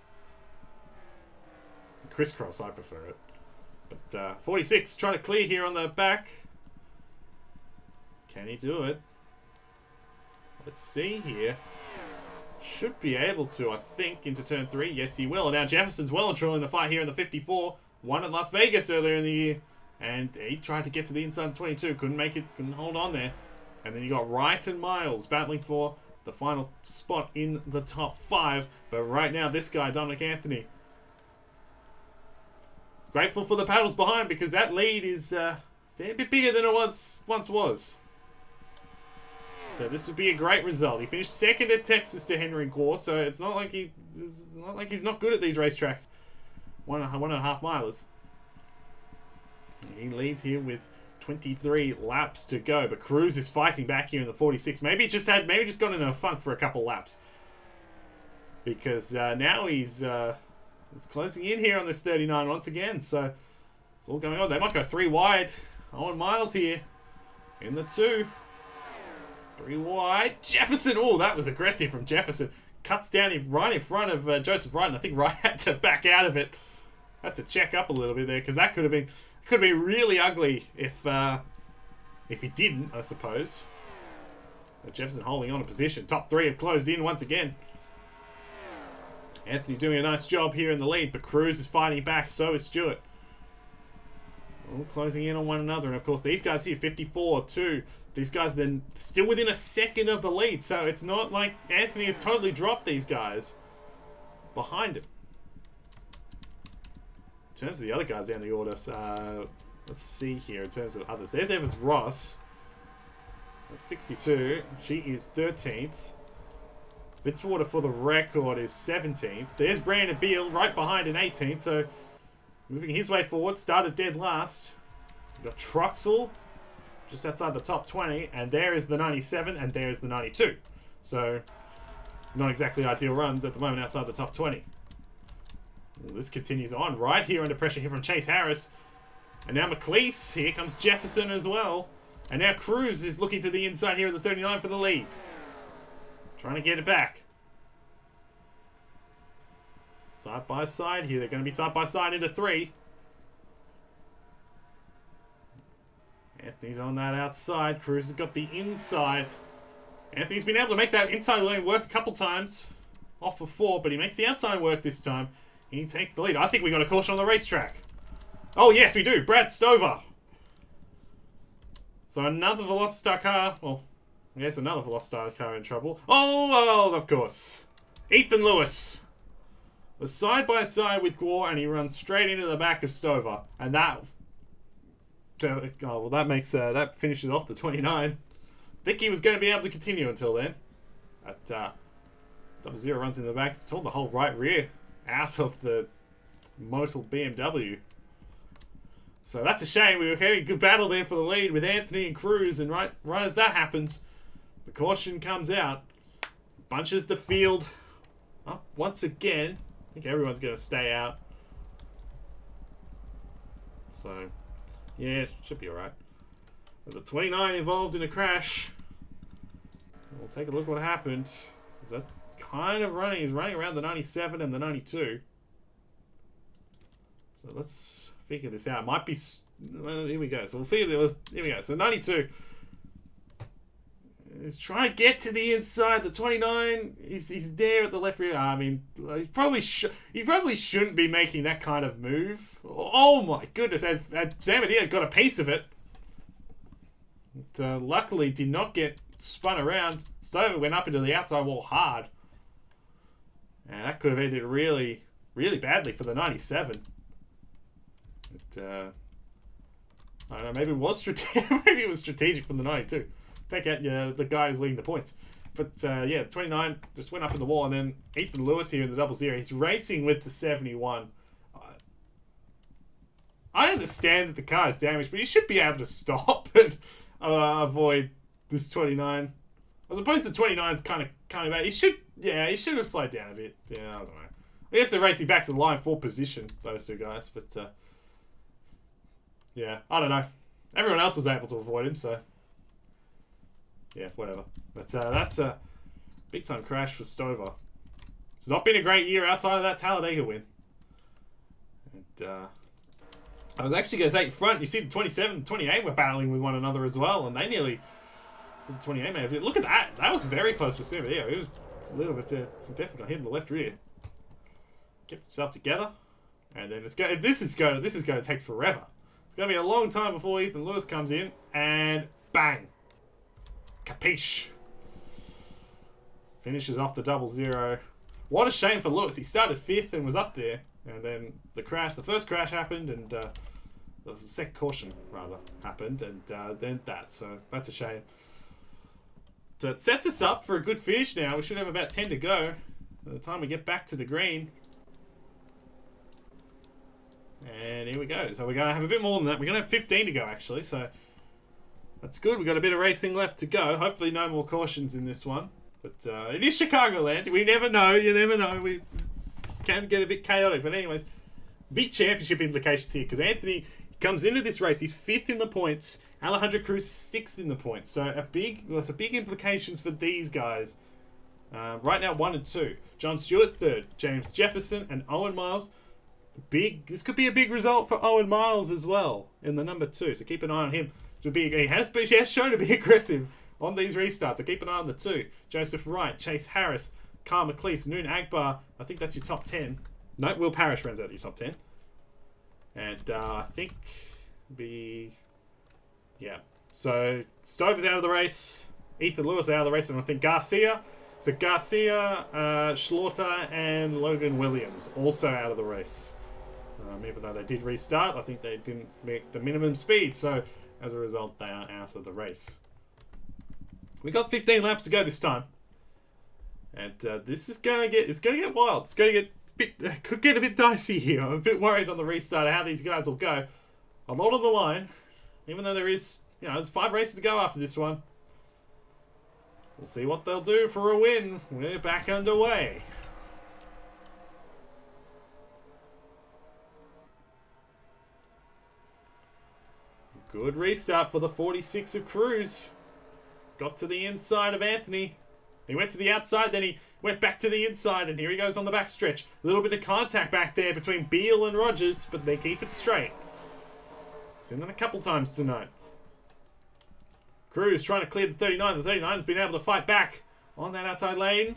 Crisscross, I prefer it. But 46 trying to clear here on the back. Can he do it? Let's see here. should be able to, I think, into turn 3. Yes, he will. And now Jefferson's well and truly in the fight here in the 54. Won at Las Vegas earlier in the year. And he tried to get to the inside of 22. Couldn't make it. Couldn't hold on there. And then you got Wright and Miles battling for the final spot in the top 5. But right now, this guy, Dominic Anthony, grateful for the paddles behind, because that lead is a fair bit bigger than it once was. So this would be a great result. He finished second at Texas to Henry Gore, so it's not like he's not good at these racetracks. 1.5 milers. He leads here with 23 laps to go, but Cruz is fighting back here in the 46. Maybe just got in a funk for a couple laps, because now he's closing in here on this 39 once again. So it's all going on. They might go 3 wide. Owen Miles here in the 2. 3 wide. Jefferson. Oh, that was aggressive from Jefferson. Cuts down right in front of Joseph Wright, and I think Wright had to back out of it. Had to check up a little bit there, because that could have been really ugly if he didn't, I suppose. But Jefferson holding on to position. Top 3 have closed in once again. Anthony doing a nice job here in the lead, but Cruz is fighting back. So is Stewart. All closing in on one another, and of course these guys here, 54-2. These guys then still within a second of the lead, so it's not like Anthony has totally dropped these guys behind him. In terms of the other guys down the order, so let's see here in terms of others. There's Evans Ross, 62. She is 13th. Fitzwater, for the record, is 17th. There's Brandon Beal right behind in 18th, so moving his way forward. Started dead last. We've got Truxell just outside the top 20, and there is the 97, and there is the 92. So, not exactly ideal runs at the moment outside the top 20. Well, this continues on right here under pressure here from Chase Harris. And now McLeese. Here comes Jefferson as well. And now Cruz is looking to the inside here of the 39 for the lead. Trying to get it back. Side by side here. They're going to be side by side into 3. Anthony's on that outside. Cruz has got the inside. Anthony's been able to make that inside lane work a couple times. Off of 4, but he makes the outside work this time. He takes the lead. I think we got a caution on the racetrack. Oh, yes, we do. Brad Stover. So another Velocitar car. Well, yes, another Velocitar car in trouble. Oh, well, of course. Ethan Lewis was side by side with Gore, and he runs straight into the back of Stover. And that... Oh, well, that finishes off the 29. I think he was going to be able to continue until then. At 00 runs in the back. It's all the whole right rear out of the Motul BMW. So that's a shame. We were having a good battle there for the lead with Anthony and Cruz, and right as that happens, the caution comes out, bunches the field up once again. I think everyone's going to stay out. So, yeah, should be alright. The 29 involved in a crash. We'll take a look at what happened. Is that kind of running? He's running around the 97 and the 92. So let's figure this out. It might be... Well, here we go. So we'll figure this... Here we go. So 92 is trying to get to the inside. The 29, he's there at the left rear. I mean, he probably shouldn't be making that kind of move. Oh my goodness. Had Sam Adia got a piece of it. But, luckily did not get spun around. Stover went up into the outside wall hard. And that could have ended really, really badly for the 97. But, I don't know, maybe it was strategic from the 92. Take out the guy who's leading the points. But, yeah, 29 just went up in the wall. And then Ethan Lewis here in the 00. He's racing with the 71. I understand that the car is damaged, but he should be able to stop and avoid this 29. I suppose the 29's kind of coming back. He should have slowed down a bit. Yeah, I don't know. I guess they're racing back to the line for position, those two guys. But, yeah, I don't know. Everyone else was able to avoid him, so... Yeah, whatever. But that's a big-time crash for Stover. It's not been a great year outside of that Talladega win. And, I was actually going to say front. You see the 27 and 28 were battling with one another as well, and they nearly... The 28 may have... Look at that. That was very close to Sam. Yeah, it was A little bit there. Definitely got hit in the left rear. Get himself together. And then this is going to take forever. It's going to be a long time before Ethan Lewis comes in. And bang. Capiche. Finishes off the 0-0. What a shame for Lewis. He started 5th and was up there. And then the first crash happened, and the second caution, rather, happened. And then that. So that's a shame. So it sets us up for a good finish now. We should have about 10 to go by the time we get back to the green. And here we go. So we're going to have a bit more than that. We're going to have 15 to go, actually. So that's good. We've got a bit of racing left to go. Hopefully no more cautions in this one. But it is Chicagoland. We never know. You never know. We can get a bit chaotic. But anyways, big championship implications here. Because Anthony comes into this race. He's 5th in the points. Alejandro Cruz is 6th in the points. So lots of big implications for these guys. Right now, 1 and 2. John Stewart 3rd. James Jefferson and Owen Miles. This could be a big result for Owen Miles as well in the number 2. So keep an eye on him. He has shown to be aggressive on these restarts. So keep an eye on the 2. Joseph Wright, Chase Harris, Carl McLeese, Noon Agbar. I think that's your top 10. No, Will Parrish runs out of your top 10. And I think yeah. So Stover's out of the race. Ethan Lewis out of the race. And I think Garcia. So Garcia, Schlaughter, and Logan Williams also out of the race. Even though they did restart, I think they didn't make the minimum speed. So as a result, they are out of the race. We got 15 laps to go this time. And this is gonna get wild. It's gonna get could get a bit dicey here. I'm a bit worried on the restart of how these guys will go. A lot on the line, even though there's 5 races to go after this one. We'll see what they'll do for a win. We're back underway. Good restart for the 46 of Cruz. Got to the inside of Anthony. He went to the outside, then he went back to the inside, and here he goes on the back stretch. A little bit of contact back there between Beal and Rogers, but they keep it straight. Seen that a couple times tonight. Cruz trying to clear the 39. The 39 has been able to fight back on that outside lane.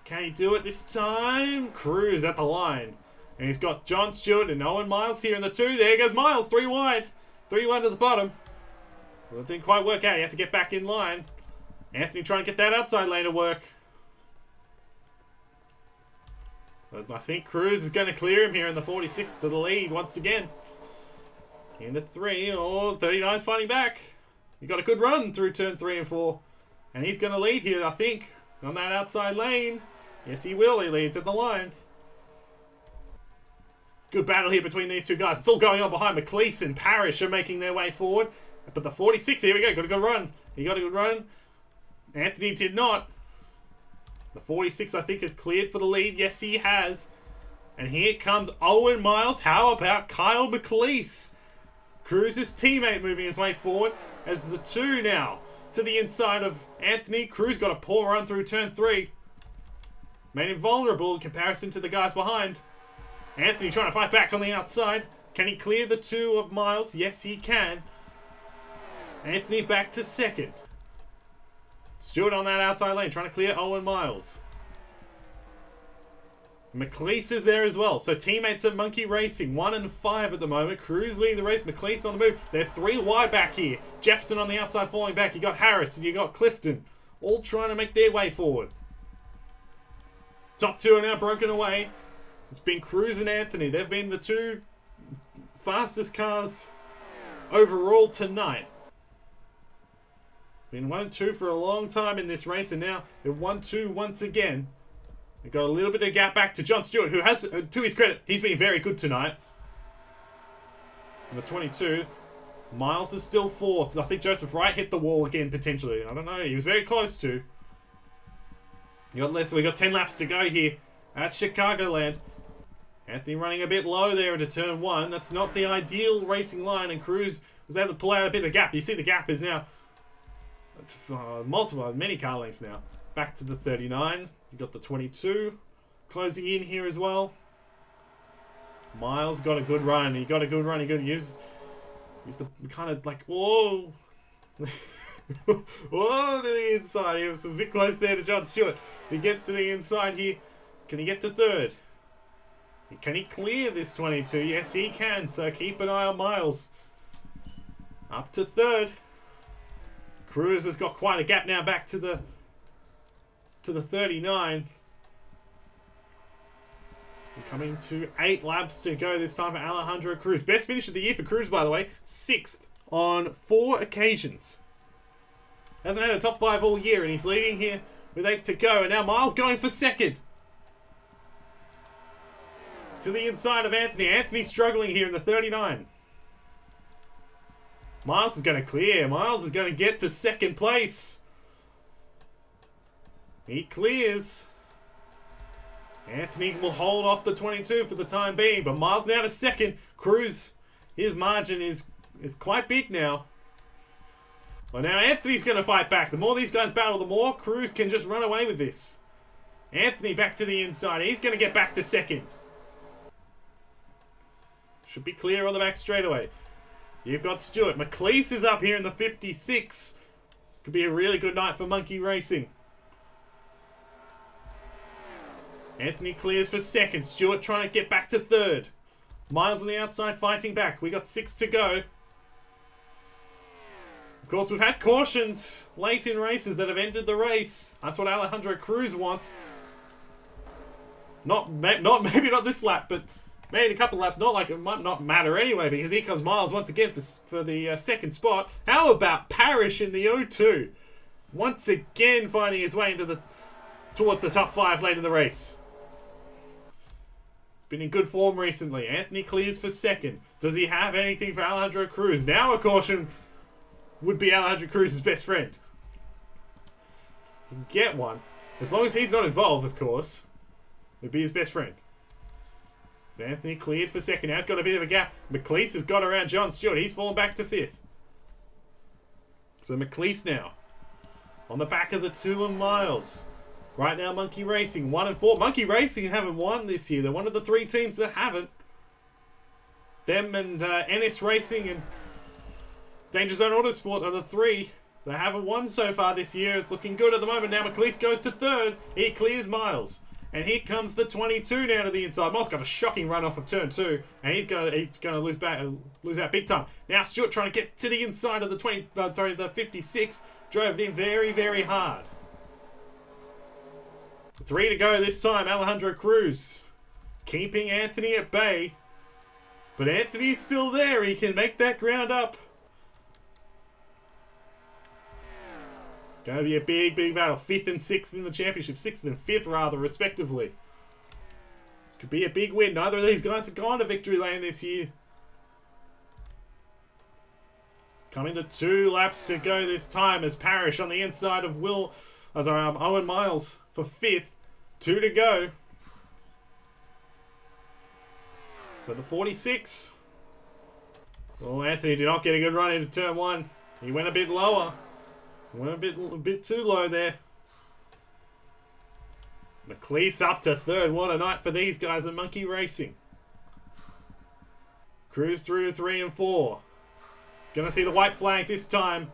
Can he do it this time? Cruz at the line. And he's got John Stewart and Owen Miles here in the 2. There goes Miles, 3 wide. 3 wide to the bottom. Well, it didn't quite work out. He had to get back in line. Anthony trying to get that outside lane to work. But I think Cruz is going to clear him here in the 46 to the lead once again. Into 3. Oh, 39's fighting back. He got a good run through turn 3 and 4. And he's going to lead here, I think, on that outside lane. Yes, he will. He leads at the line. Good battle here between these two guys. It's all going on behind. McLeese and Parrish are making their way forward. But the 46, here we go. Got a good run. He got a good run. Anthony did not. The 46, I think, is cleared for the lead. Yes, he has. And here comes Owen Miles. How about Kyle McLeese? Cruz's teammate moving his way forward as the 2 now to the inside of Anthony. Cruz got a poor run through turn 3. Made him vulnerable in comparison to the guys behind. Anthony trying to fight back on the outside. Can he clear the 2 of Miles? Yes, he can. Anthony back to 2nd. Stewart on that outside lane trying to clear Owen Miles. McLeese is there as well. So teammates at Monkey Racing, 1 and 5 at the moment. Cruz leading the race. McLeese on the move. They're 3 wide back here. Jefferson on the outside falling back. You got Harris and you got Clifton. All trying to make their way forward. Top 2 are now broken away. It's been Cruz and Anthony. They've been the 2 fastest cars overall tonight. Been 1 and 2 for a long time in this race, and now they're 1-2 once again. They've got a little bit of gap back to John Stewart, who has, to his credit, he's been very good tonight. And the 22, Miles is still 4th. I think Joseph Wright hit the wall again, potentially. I don't know. He was very close to. We got 10 laps to go here at Chicagoland. Anthony running a bit low there into turn 1. That's not the ideal racing line, and Cruz was able to pull out a bit of gap. You see the gap is now... That's many car lengths now. Back to the 39. You got the 22 closing in here as well. Miles got a good run. He got a good run. He got to use the kind of like, whoa. Oh, to the inside. He was a bit close there to John Stewart. He gets to the inside here. Can he get to third? Can he clear this 22? Yes, he can. So keep an eye on Miles. Up to third. Cruz has got quite a gap now back to the 39. We're coming to 8 laps to go this time for Alejandro Cruz. Best finish of the year for Cruz, by the way. 6th on 4 occasions. Hasn't had a top 5 all year, and he's leading here with 8 to go. And now Miles going for 2nd. To the inside of Anthony. Anthony struggling here in the 39. Miles is going to clear. Miles is going to get to 2nd place. He clears. Anthony will hold off the 22 for the time being, but Miles now to 2nd. Cruz, his margin is quite big now. Well, now Anthony's going to fight back. The more these guys battle, the more Cruz can just run away with this. Anthony back to the inside. He's going to get back to 2nd. Should be clear on the back straightaway. You've got Stewart. McLeese is up here in the 56. This could be a really good night for Monkey Racing. Anthony clears for 2nd. Stewart trying to get back to 3rd. Miles on the outside fighting back. We got 6 to go. Of course, we've had cautions late in races that have ended the race. That's what Alejandro Cruz wants. Maybe not this lap, but maybe a couple laps. Not like it might not matter anyway, because here comes Miles once again for the 2nd spot. How about Parrish in the O2? Once again finding his way towards the top 5 late in the race. Been in good form recently. Anthony clears for 2nd. Does he have anything for Alejandro Cruz? Now a caution would be Alejandro Cruz's best friend. He can get one. As long as he's not involved, of course. Would be his best friend. But Anthony cleared for 2nd. Now he's got a bit of a gap. McLeese has got around John Stewart. He's fallen back to 5th. So McLeese now. On the back of the 2 and Miles. Right now, Monkey Racing, 1 and 4. Monkey Racing haven't won this year. They're one of the 3 teams that haven't. Them and NS Racing and Danger Zone Autosport are the 3 that haven't won so far this year. It's looking good at the moment. Now McLeese goes to 3rd. He clears Miles. And here comes the 22 now to the inside. Miles got a shocking run off of turn 2. And he's going to lose out big time. Now Stewart trying to get to the inside of the 56. Drove it in very, very hard. 3 to go this time. Alejandro Cruz keeping Anthony at bay. But Anthony's still there. He can make that ground up. Going to be a big, big battle. 5th and 6th in the championship. 6th and 5th, rather, respectively. This could be a big win. Neither of these guys have gone to victory lane this year. Coming to 2 laps to go this time as Parrish on the inside of Owen Miles for 5th. 2 to go. So the 46. Oh, Anthony did not get a good run into turn 1. He went a bit lower. Went a bit too low there. McLeese up to 3rd. What a night for these guys at Monkey Racing. Cruz through 3 and 4. It's going to see the white flag this time.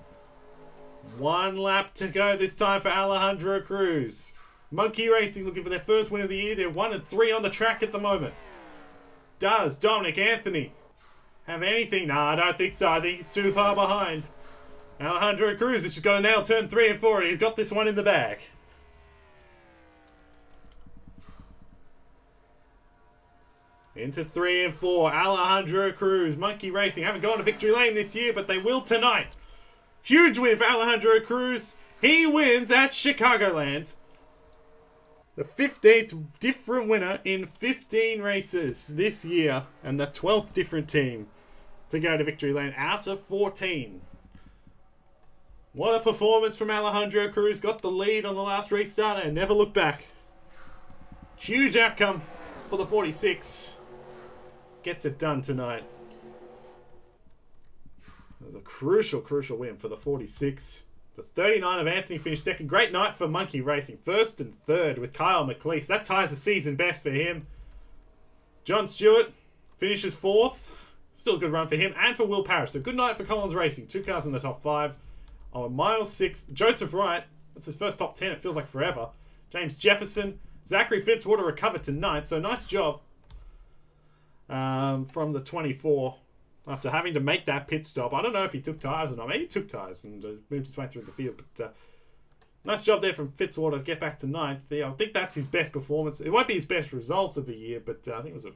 1 lap to go this time for Alejandro Cruz. Monkey Racing looking for their first win of the year. They're 1 and 3 on the track at the moment. Does Dominic Anthony have anything? Nah, I don't think so. I think he's too far behind. Alejandro Cruz has just got to nail turn 3 and 4. He's got this one in the bag. Into 3 and 4. Alejandro Cruz. Monkey Racing haven't gone to victory lane this year, but they will tonight. Huge win for Alejandro Cruz. He wins at Chicagoland. The 15th different winner in 15 races this year. And the 12th different team to go to victory lane out of 14. What a performance from Alejandro Cruz. Got the lead on the last restart and never looked back. Huge outcome for the 46. Gets it done tonight. It was a crucial win for the 46. The 39 of Anthony finished 2nd. Great night for Monkey Racing. 1st and 3rd with Kyle McLeese. That ties the season best for him. John Stewart finishes 4th. Still a good run for him and for Will Parrish. So good night for Collins Racing. 2 cars in the top 5. Oh, mile 6. Joseph Wright. That's his first top 10. It feels like forever. James Jefferson. Zachary Fitzwater recovered to 9th. So nice job from the 24 after having to make that pit stop. I don't know if he took tyres or not. Maybe he took tyres and moved his way through the field. But nice job there from Fitzwater to get back to 9th. Yeah, I think that's his best performance. It won't be his best results of the year, but I think it was his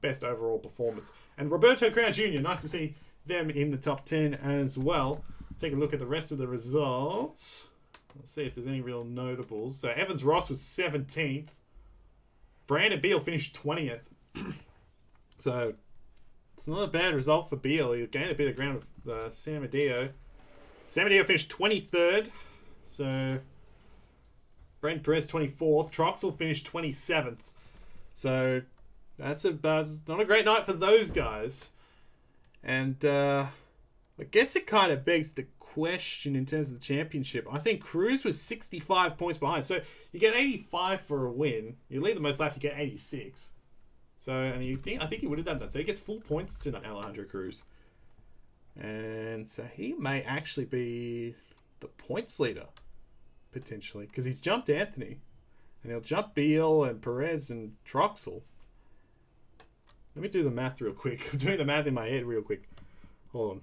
best overall performance. And Roberto Crown Jr., nice to see them in the top 10 as well. Take a look at the rest of the results. Let's see if there's any real notables. So Evans Ross was 17th. Brandon Beal finished 20th. So it's not a bad result for Beal. He gained a bit of ground with Sam Adio. Sam Adio finished 23rd. So Brandon Perez 24th. Troxel finished 27th. So that's not a great night for those guys. And I guess it kind of begs the question in terms of the championship. I think Cruz was 65 points behind. So you get 85 for a win. You lead the most laps, you get 86. So, and I think he would have done that. So he gets full points to Alejandro Cruz. And so he may actually be the points leader, potentially. Because he's jumped Anthony. And he'll jump Beal and Perez and Troxel. Let me do the math real quick. I'm doing the math in my head real quick. Hold on.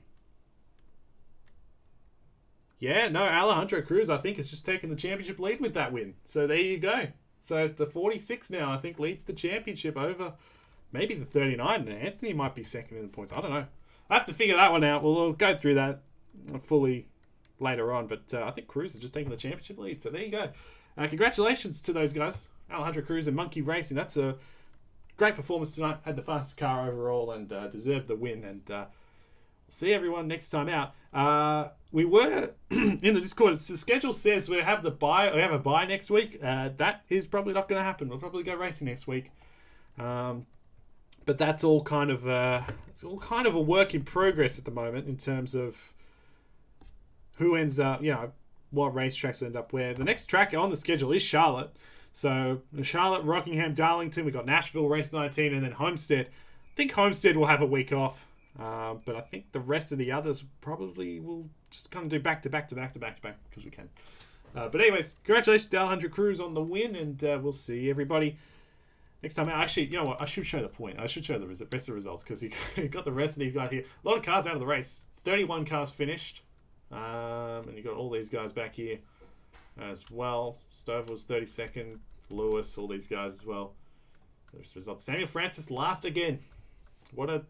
Yeah, no, Alejandro Cruz, I think, has just taken the championship lead with that win. So there you go. So the 46 now, I think, leads the championship over maybe the 39. And Anthony might be second in the points. I don't know. I have to figure that one out. We'll go through that fully later on. But I think Cruz has just taken the championship lead. So there you go. Congratulations to those guys. Alejandro Cruz and Monkey Racing. That's a great performance tonight. Had the fastest car overall and deserved the win. And we'll see everyone next time out. We were in the Discord. The schedule says we have a bye next week. That is probably not going to happen. We'll probably go racing next week. But that's all kind of it's all kind of a work in progress at the moment in terms of who ends up, what racetracks will end up where. The next track on the schedule is Charlotte. So Charlotte, Rockingham, Darlington. We've got Nashville, race 19, and then Homestead. I think Homestead will have a week off. But I think the rest of the others probably will just kind of do back to back because we can. But anyways, congratulations to Alejandro Cruz on the win, and we'll see everybody next time. Actually, you know what? I should show the point. I should show the rest of the results because you got the rest of these guys here. A lot of cars out of the race. 31 cars finished. And you got all these guys back here as well. Stover was 32nd. Lewis, all these guys as well. There's the results. Samuel Francis last again. What a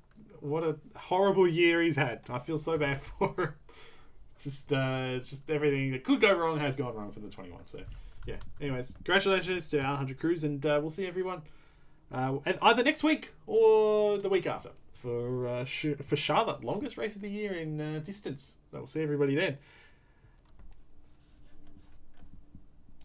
horrible year he's had. I feel so bad for him. It's just everything that could go wrong has gone wrong for the 21. So, yeah. Anyways, congratulations to Alejandro Cruz, and we'll see everyone either next week or the week after for Charlotte, longest race of the year in distance. So we'll see everybody then.